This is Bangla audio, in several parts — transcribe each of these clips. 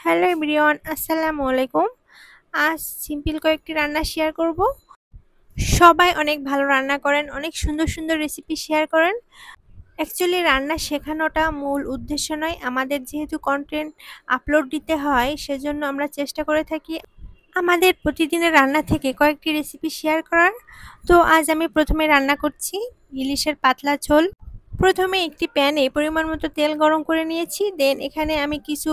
হ্যালো এভরিওয়ান, আসসালামু আলাইকুম। আজ সিম্পল কয়েকটি রান্না শেয়ার করব। সবাই অনেক ভালো রান্না করেন, অনেক সুন্দর সুন্দর রেসিপি শেয়ার করেন। অ্যাকচুয়ালি রান্না শেখানোটা মূল উদ্দেশ্য নয়, আমাদের যেহেতু কন্টেন্ট আপলোড দিতে হয় সেজন্য আমরা চেষ্টা করে থাকি আমাদের প্রতিদিনের রান্না থেকে কয়েকটি রেসিপি শেয়ার করার। তো আজ আমি প্রথমে রান্না করছি ইলিশের পাতলা ঝোল। প্রথমে একটি প্যানে পরিমাণ মতো তেল গরম করে নিয়েছি। দেন এখানে আমি কিছু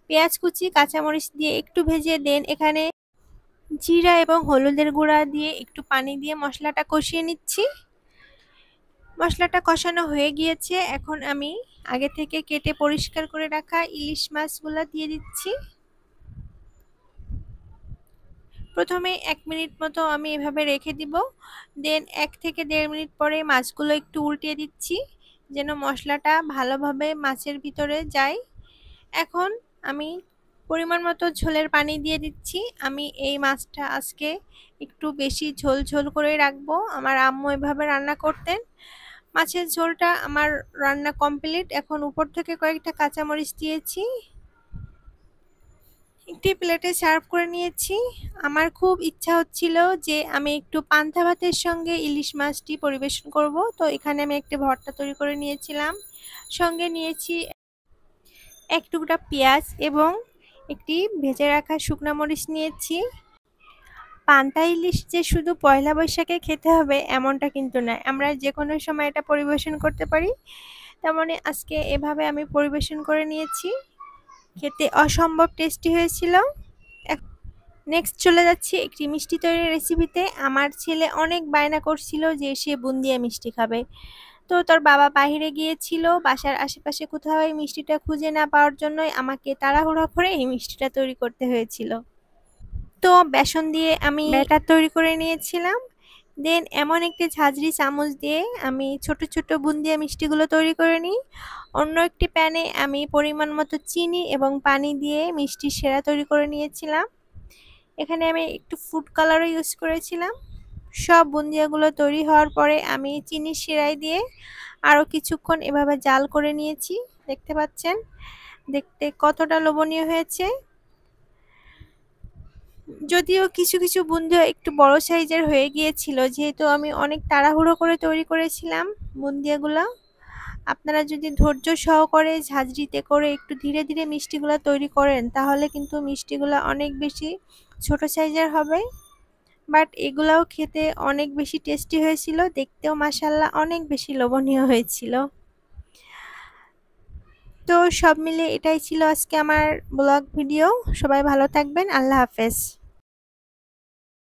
পেঁয়াজ কুচি, কাঁচামরিচ দিয়ে একটু ভেজে দেন এখানে জিরা এবং হলুদের গুঁড়া দিয়ে একটু পানি দিয়ে মশলাটা কষিয়ে নিচ্ছি। মশলাটা কষানো হয়ে গিয়েছে, এখন আমি আগে থেকে কেটে পরিষ্কার করে রাখা ইলিশ মাছগুলো দিয়ে দিচ্ছি। প্রথমে 1 মিনিট মতো আমি এভাবে রেখে দিব। দেন 1 থেকে 1.5 মিনিট পরে মাছগুলো একটু উল্টিয়ে দিচ্ছি যেন মশলাটা ভালোভাবে মাছের ভিতরে যায়। এখন আমি পরিমাণ মতো ঝোলের পানি দিয়ে দিচ্ছি। আমি এই মাছটা আজকে একটু বেশি ঝোল ঝোল করে রাখবো, আমার আম্মু এভাবে রান্না করতেন। মাছের ঝোলটা আমার রান্না কমপ্লিট। এখন উপর থেকে কয়েকটা কাঁচামরিচ দিয়েছি, একটি প্লেটে সার্ভ করে নিয়েছি। আমার খুব ইচ্ছা হচ্ছিল যে আমি একটু পান্তা ভাতের সঙ্গে ইলিশ মাছটি পরিবেশন করব। তো এখানে আমি একটি ভর্তা তৈরি করে নিয়েছিলাম, সঙ্গে নিয়েছি 1 টুকরা পেঁয়াজ এবং একটি ভেজে রাখা শুকনা মরিচ নিয়েছি। পান্তা ইলিশ যে শুধু পয়লা বৈশাখে খেতে হবে এমনটা কিন্তু নয়, আমরা যে কোনো সময় এটা পরিবেশন করতে পারি। তেমনি আজকে এভাবে আমি পরিবেশন করে নিয়েছি, খেতে অসম্ভব টেস্টি হয়েছিল। নেক্সট চলে যাচ্ছি একটি মিষ্টি তৈরির রেসিপিতে। আমার ছেলে অনেক বায়না করছিল যে সে বুন্দিয়া মিষ্টি খাবে। তো তোর বাবা বাহিরে গিয়েছিল, বাসার আশেপাশে কোথাও এই মিষ্টিটা খুঁজে না পাওয়ার জন্যই আমাকে তাড়াহুড়া করে এই মিষ্টিটা তৈরি করতে হয়েছিল। তো বেসন দিয়ে আমি ব্যাটার তৈরি করে নিয়েছিলাম। দেন এমন একটি ঝাঁঝরি চামচ দিয়ে আমি ছোট ছোট বুন্দিয়া মিষ্টিগুলো তৈরি করে নিই। অন্য একটি প্যানে আমি পরিমাণ মতো চিনি এবং পানি দিয়ে মিষ্টির সেরা তৈরি করে নিয়েছিলাম। এখানে আমি একটু ফুড কালারও ইউজ করেছিলাম। সব বুন্দিয়াগুলো তৈরি হওয়ার পরে আমি চিনির শিরায় দিয়ে আরও কিছুক্ষণ এভাবে জাল করে নিয়েছি। দেখতে পাচ্ছেন দেখতে কতটা লোভনীয় হয়েছে। যদিও কিছু কিছু বুন্দিয়া একটু বড় সাইজের হয়ে গিয়েছিল, যেহেতু আমি অনেক তাড়াহুড়ো করে তৈরি করেছিলাম বুন্দিয়াগুলো। আপনারা যদি ধৈর্য সহকারে ঝাঁঝরিতে করে একটু ধীরে ধীরে মিষ্টিগুলো তৈরি করেন তাহলে কিন্তু মিষ্টিগুলো অনেক বেশি ছোট সাইজের হবে। বাট এগুলাও খেতে অনেক বেশি টেস্টি হয়েছিল, দেখতেও মাশাআল্লাহ অনেক বেশি লোভনীয় হয়েছিল। তো সব মিলে এটাই ছিল আজকে আমার ব্লগ ভিডিও। সবাই ভালো থাকবেন, আল্লাহ হাফেজ।